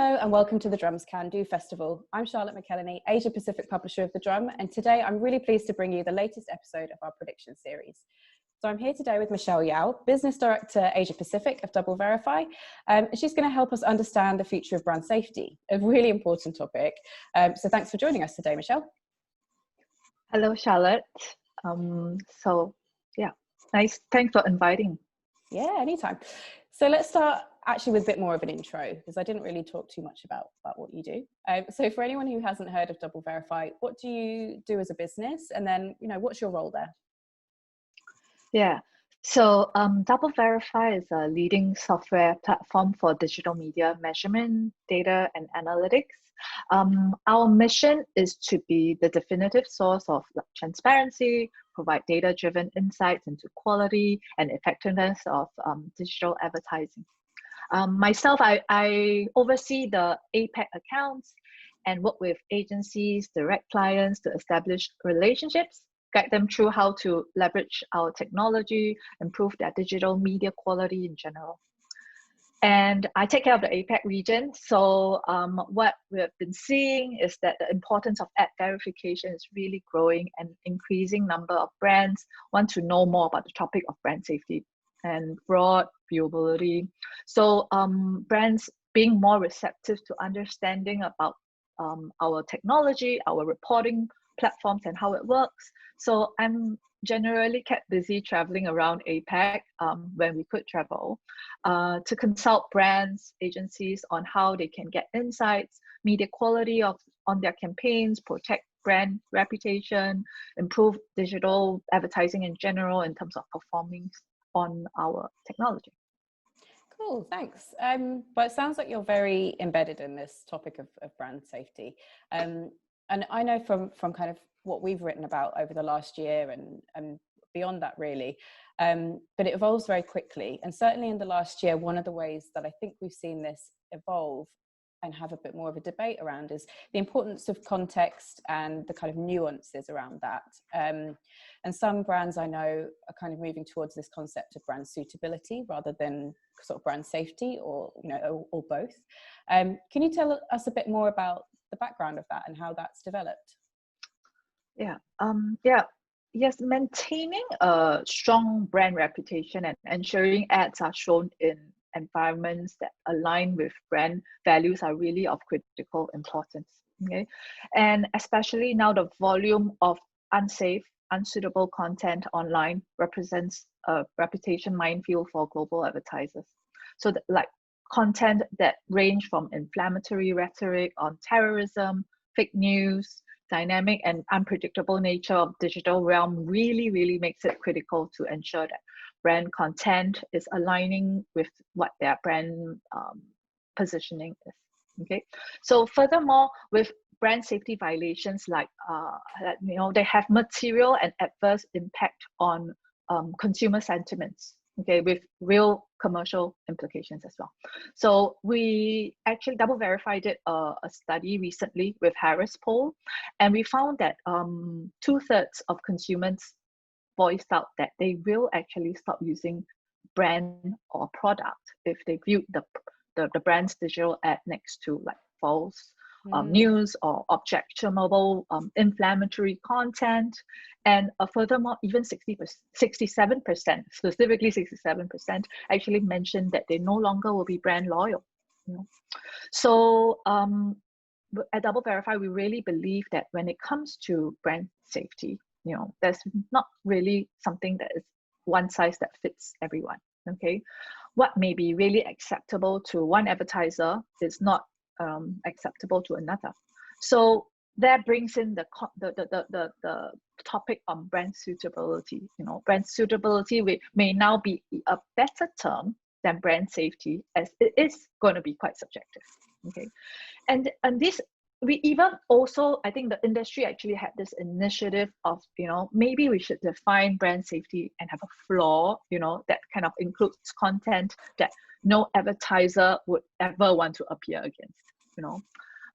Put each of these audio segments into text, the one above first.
Hello and welcome to the Drum's Can Do Festival. I'm Charlotte McElhenney, Asia Pacific publisher of The Drum, and today I'm really pleased to bring you the latest episode of our prediction series. So I'm here today with Michele Yow, Business Director Asia Pacific of DoubleVerify, and she's going to help us understand the future of brand safety, a really important topic. So thanks for joining us today, Michele. Hello, Charlotte. Nice. Thanks for inviting. Yeah, anytime. So let's start actually with a bit more of an intro, because I didn't really talk too much about what you do. So for anyone who hasn't heard of DoubleVerify, what do you do as a business? And then, what's your role there? Yeah. So DoubleVerify is a leading software platform for digital media measurement, data, and analytics. Our mission is to be the definitive source of transparency, provide data-driven insights into quality and effectiveness of digital advertising. Myself, I oversee the APAC accounts and work with agencies, direct clients to establish relationships, guide them through how to leverage our technology, improve their digital media quality in general. And I take care of the APAC region. So what we've been seeing is that the importance of ad verification is really growing, and increasing number of brands want to know more about the topic of brand safety and broad viewability. So brands being more receptive to understanding about our technology, our reporting platforms, and how it works. So I'm generally kept busy traveling around APAC when we could travel to consult brands, agencies on how they can get insights, media quality on their campaigns, protect brand reputation, improve digital advertising in general in terms of performing on our technology. Cool, thanks. But it sounds like you're very embedded in this topic of brand safety. And I know from kind of what we've written about over the last year and beyond that really, but it evolves very quickly. And certainly in the last year, one of the ways that I think we've seen this evolve and have a bit more of a debate around is the importance of context and the kind of nuances around that. And some brands I know are kind of moving towards this concept of brand suitability rather than sort of brand safety, or or both. Can you tell us a bit more about the background of that and how that's developed? Yes, maintaining a strong brand reputation and ensuring ads are shown in environments that align with brand values are really of critical importance. Okay, and especially now the volume of unsafe, unsuitable content online represents a reputation minefield for global advertisers. So like content that range from inflammatory rhetoric on terrorism, fake news, dynamic and unpredictable nature of digital realm really makes it critical to ensure that brand content is aligning with what their brand positioning is. Okay, so furthermore, with brand safety violations like they have material and adverse impact on consumer sentiments, okay, with real commercial implications as well. So we actually DoubleVerify did a study recently with Harris Poll, and we found that 2/3 of consumers voiced out that they will actually stop using brand or product if they viewed the brand's digital ad next to like false news or objectionable inflammatory content. And furthermore, even 67%, specifically 67%, actually mentioned that they no longer will be brand loyal. So at DoubleVerify, we really believe that when it comes to brand safety, there's not really something that is one size that fits everyone. Okay, what may be really acceptable to one advertiser is not acceptable to another. So that brings in the topic on brand suitability. Brand suitability may now be a better term than brand safety, as it is going to be quite subjective. Okay, and this we even also, I think the industry actually had this initiative of maybe we should define brand safety and have a floor that kind of includes content that no advertiser would ever want to appear against.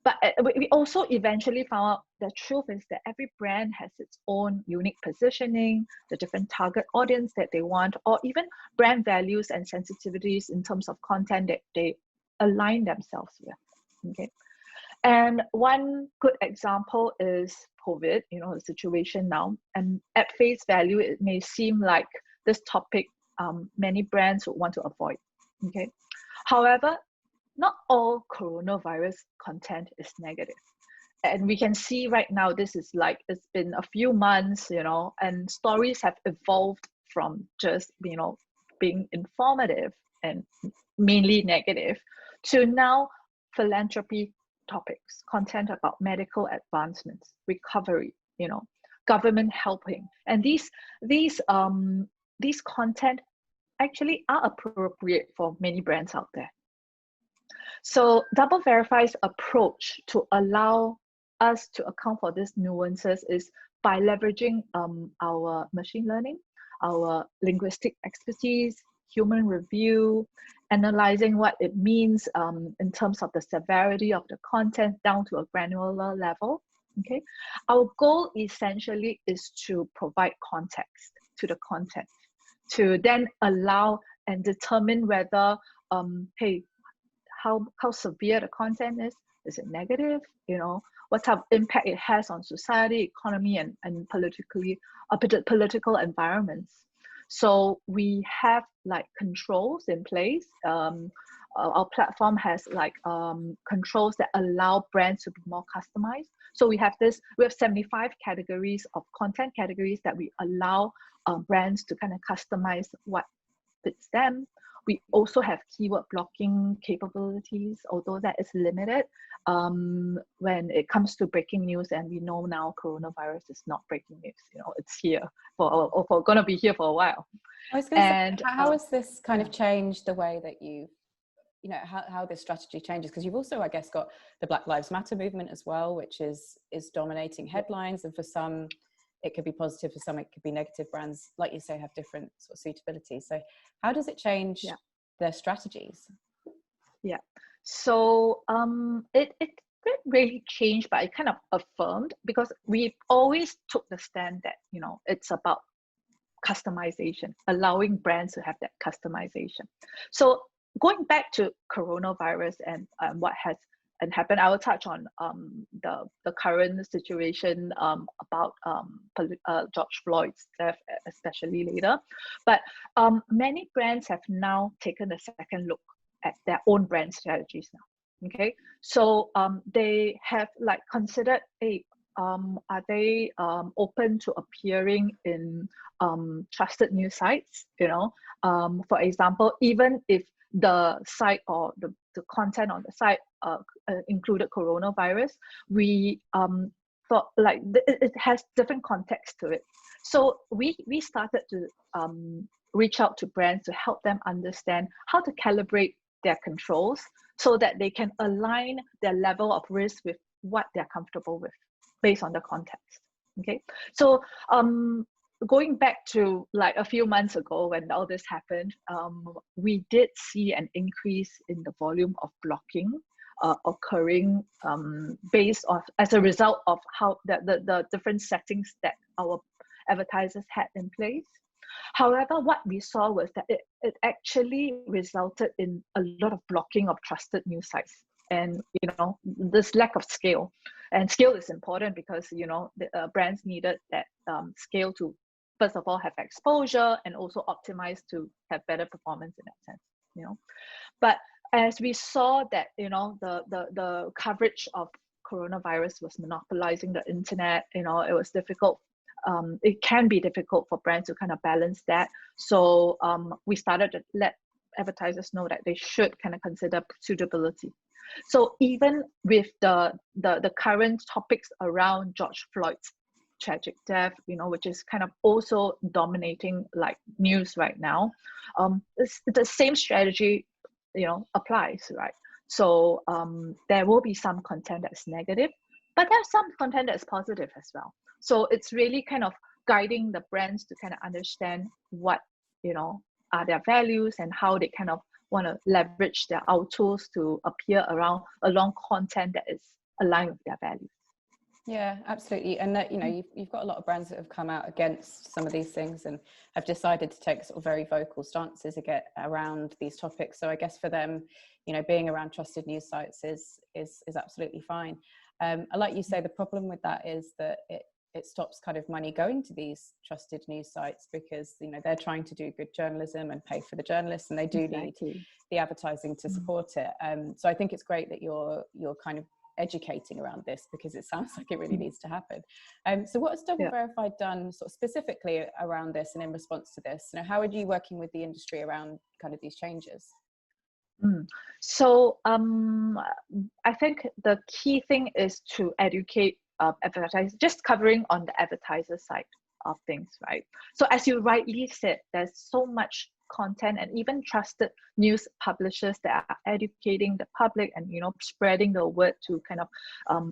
But we also eventually found out the truth is that every brand has its own unique positioning, the different target audience that they want, or even brand values and sensitivities in terms of content that they align themselves with. Okay. And one good example is COVID, the situation now. And at face value, it may seem like this topic many brands would want to avoid. Okay. However, not all coronavirus content is negative. And we can see right now, this is like, it's been a few months, and stories have evolved from just, being informative and mainly negative to now philanthropy topics, content about medical advancements, recovery, government helping. And these content actually are appropriate for many brands out there. So DoubleVerify's approach to allow us to account for these nuances is by leveraging our machine learning, our linguistic expertise, human review, analyzing what it means in terms of the severity of the content down to a granular level. Okay, our goal essentially is to provide context to the content, to then allow and determine whether, hey, how severe the content is. Is it negative? What type of impact it has on society, economy, and political environments. So we have like controls in place. Our platform has like controls that allow brands to be more customized. So we have 75 categories of content categories that we allow brands to kind of customize what fits them. We also have keyword blocking capabilities, although that is limited when it comes to breaking news. And we know now coronavirus is not breaking news. It's here for going to be here for a while. I was going to say, how has this kind of changed the way that how this strategy changes? Because you've also, I guess, got the Black Lives Matter movement as well, which is dominating headlines, and for some it could be positive, for some it could be negative. Brands, like you say, have different sort of suitability. So how does it change their strategies? Yeah, so it didn't really change, but it kind of affirmed, because we've always took the stand that it's about customization, allowing brands to have that customization. So going back to coronavirus and what has happened, I will touch on the current situation about George Floyd's death, especially later. But many brands have now taken a second look at their own brand strategies now. Okay, so they have like considered, are they open to appearing in trusted news sites? For example, even if the site or the content on the site included coronavirus, we thought like it has different context to it. So we started to reach out to brands to help them understand how to calibrate their controls so that they can align their level of risk with what they're comfortable with based on the context. Okay, so going back to like a few months ago when all this happened, we did see an increase in the volume of blocking occurring based on as a result of how the different settings that our advertisers had in place. However, what we saw was that it actually resulted in a lot of blocking of trusted news sites. And this lack of scale, and scale is important because the brands needed that scale to first of all have exposure and also optimize to have better performance in that sense. But as we saw that the coverage of coronavirus was monopolizing the internet, it was difficult. It can be difficult for brands to kind of balance that. So we started to let advertisers know that they should kind of consider suitability. So even with the current topics around George Floyd's tragic death, which is kind of also dominating like news right now, it's the same strategy, applies, right? So there will be some content that's negative, but there's some content that's positive as well. So it's really kind of guiding the brands to kind of understand what are their values and how they kind of want to leverage our tools to appear along content that is aligned with their values. Yeah, absolutely. And that, you know, you've got a lot of brands that have come out against some of these things and have decided to take sort of very vocal stances around these topics. So I guess for them, you know, being around trusted news sites is absolutely fine. And like you say, the problem with that is that it stops kind of money going to these trusted news sites, because, you know, they're trying to do good journalism and pay for the journalists, and they do need the advertising to support it. So I think it's great that you're kind of educating around this, because it sounds like it really needs to happen. So what has DoubleVerify done sort of specifically around this and in response to this? You know, how are you working with the industry around kind of these changes? So I think the key thing is to educate advertisers, just covering on the advertiser side of things, right? So as you rightly said, there's so much content and even trusted news publishers that are educating the public and, you know, spreading the word to kind of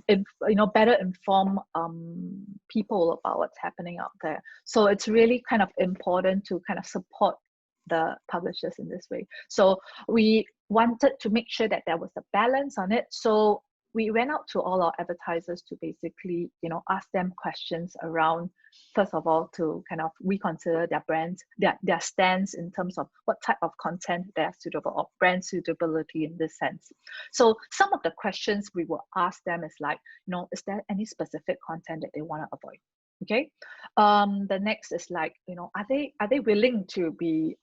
you know, better inform people about what's happening out there. So it's really kind of important to kind of support the publishers in this way. So we wanted to make sure that there was a balance on it. So we went out to all our advertisers to basically, you know, ask them questions around, first of all, to kind of reconsider their brands, their stance in terms of what type of content they're suitable, or brand suitability in this sense. So some of the questions we will ask them is like, you know, is there any specific content that they want to avoid? Okay. The next is like, you know, are they willing to be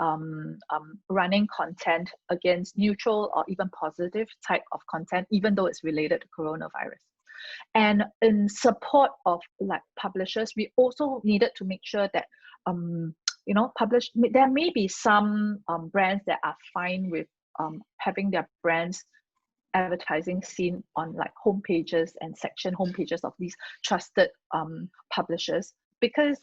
running content against neutral or even positive type of content, even though it's related to coronavirus? And in support of like publishers, we also needed to make sure that you know, there may be some brands that are fine with having their brands advertising seen on like homepages and section homepages of these trusted publishers, because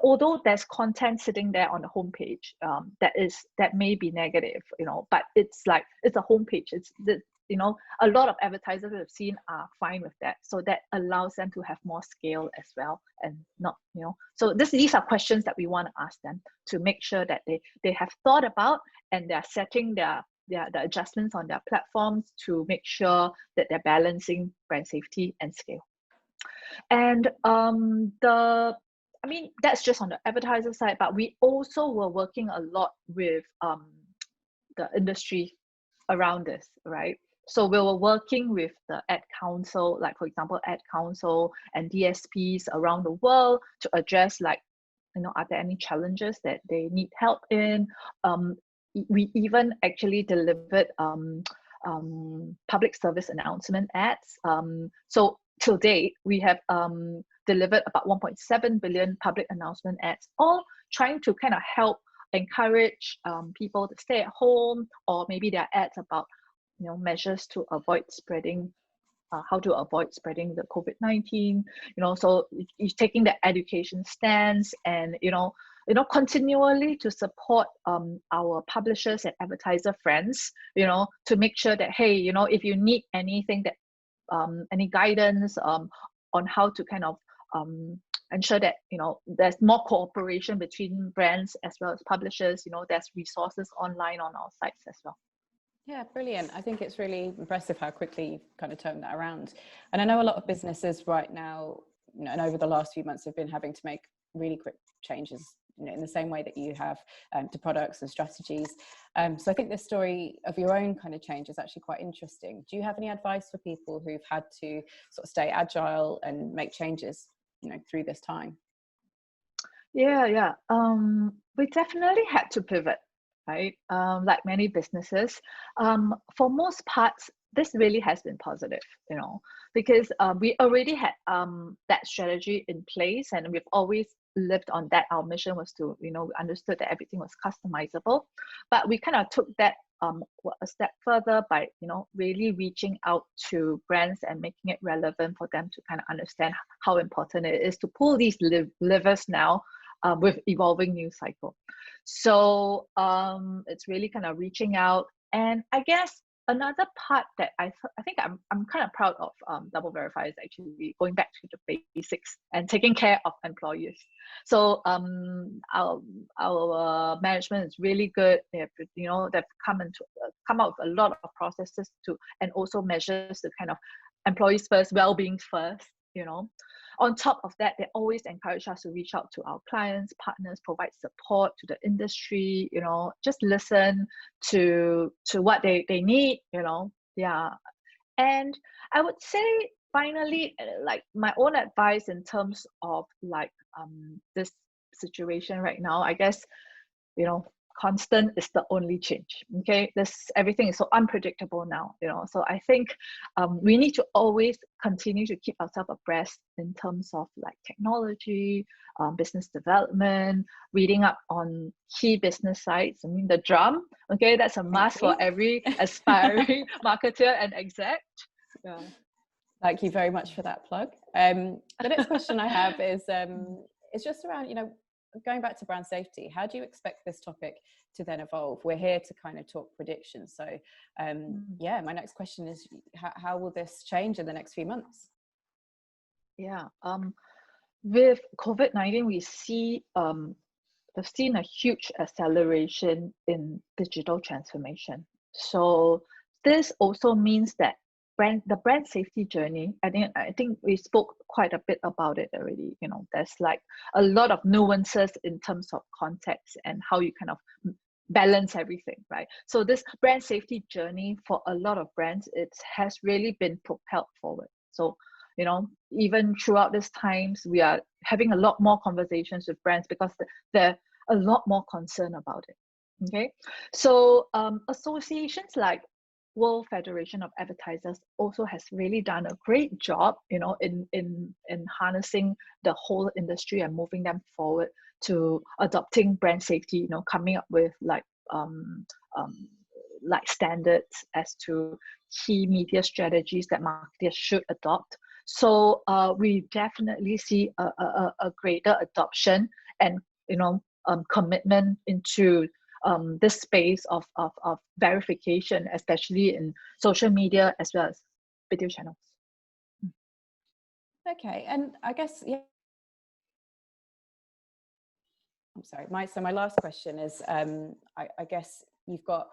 although there's content sitting there on the homepage that may be negative, you know, but it's like, it's a homepage, you know, a lot of advertisers we've seen are fine with that, so that allows them to have more scale as well, and not, you know, so these are questions that we want to ask them to make sure that they have thought about, and they're setting the adjustments on their platforms to make sure that they're balancing brand safety and scale. And I mean, that's just on the advertiser side, but we also were working a lot with the industry around this, right? So we were working with the ad council, like for example, ad council and DSPs around the world to address, like, you know, are there any challenges that they need help in? We even actually delivered public service announcement ads. So till date, we have delivered about 1.7 billion public announcement ads, all trying to kind of help encourage people to stay at home, or maybe there are ads about, you know, measures to avoid spreading, how to avoid spreading the COVID-19, you know, so you're taking the education stance, and, you know, continually to support our publishers and advertiser friends, you know, to make sure that, hey, you know, if you need anything that, any guidance on how to kind of ensure that, you know, there's more cooperation between brands as well as publishers, you know, there's resources online on our sites as well. Yeah, brilliant. I think it's really impressive how quickly you've kind of turned that around. And I know a lot of businesses right now, you know, and over the last few months have been having to make really quick changes, you know, in the same way that you have to products and strategies. So I think this story of your own kind of change is actually quite interesting. Do you have any advice for people who've had to sort of stay agile and make changes, you know, through this time? Yeah. We definitely had to pivot, right? Like many businesses. For most parts, this really has been positive, you know, because we already had that strategy in place, and we've always lived on that. Our mission was to, you know, we understood that everything was customizable, but we kind of took that a step further by, you know, really reaching out to brands and making it relevant for them to kind of understand how important it is to pull these levers now with evolving news cycle. So it's really kind of reaching out. And I guess another part that I think I'm kind of proud of DoubleVerify is actually going back to the basics and taking care of employees. So our management is really good. They have, you know, they've come out with a lot of processes to, and also measures to kind of employees first, well-being first, you know. On top of that, they always encourage us to reach out to our clients, partners, provide support to the industry, you know, just listen to what they need, you know. Yeah. And I would say finally, like my own advice in terms of like this situation right now, I guess, you know, constant is the only change. Okay, everything is so unpredictable now, you know. So I think we need to always continue to keep ourselves abreast in terms of like technology, business development, reading up on key business sites. I mean, the drum, okay, that's a must for every aspiring marketer and exec. Yeah. Thank you very much for that plug. The next question I have is just around, you know, going back to brand safety. How do you expect this topic to then evolve? We're here to kind of talk predictions. So yeah, my next question is, how will this change in the next few months? Yeah, with COVID-19, we've seen a huge acceleration in digital transformation. So this also means that the brand safety journey, I think we spoke quite a bit about it already. You know, there's like a lot of nuances in terms of context and how you kind of balance everything, right? So this brand safety journey for a lot of brands, it has really been propelled forward. So, you know, even throughout these times, we are having a lot more conversations with brands because they're a lot more concerned about it. Okay, so associations like World Federation of Advertisers also has really done a great job, you know, in harnessing the whole industry and moving them forward to adopting brand safety, you know, coming up with like standards as to key media strategies that marketers should adopt. So we definitely see a greater adoption and, you know, commitment into this space of verification, especially in social media as well as video channels. Okay, and I guess, yeah. I'm sorry, my last question is, I guess you've got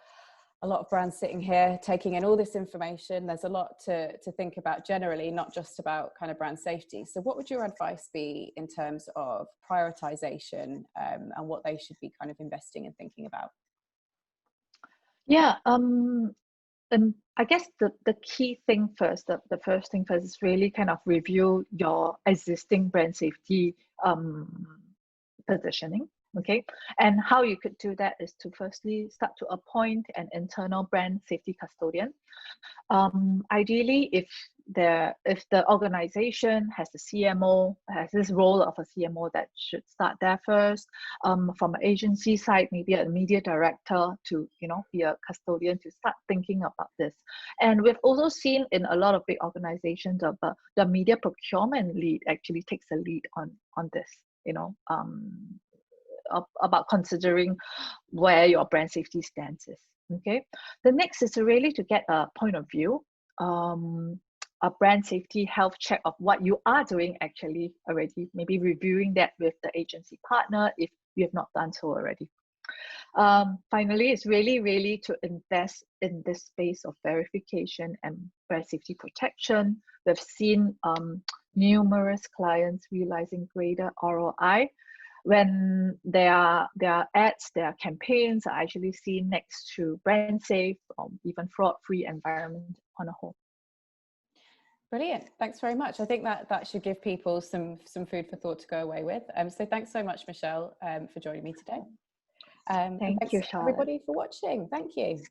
a lot of brands sitting here taking in all this information. There's a lot to think about generally, not just about kind of brand safety. So what would your advice be in terms of prioritization and what they should be kind of investing and thinking about? Yeah, and I guess the key thing first, the first thing first is really kind of review your existing brand safety positioning. Okay, and how you could do that is to firstly start to appoint an internal brand safety custodian. Ideally, if the organization has a CMO, has this role of a CMO, that should start there first. From an agency side, maybe a media director to, you know, be a custodian to start thinking about this. And we've also seen in a lot of big organizations, the media procurement lead actually takes a lead on this, you know, about considering where your brand safety stance is. Okay, the next is really to get a point of view, a brand safety health check of what you are doing actually already, maybe reviewing that with the agency partner if you have not done so already. Finally, it's really to invest in this space of verification and brand safety protection. We've seen numerous clients realizing greater ROI when their ads, their campaigns are actually seen next to brand safe, even fraud-free environment on a whole. Brilliant. Thanks very much. I think that should give people some food for thought to go away with. So thanks so much, Michele, for joining me today. Thank you, Charlotte. Everybody for watching. Thank you.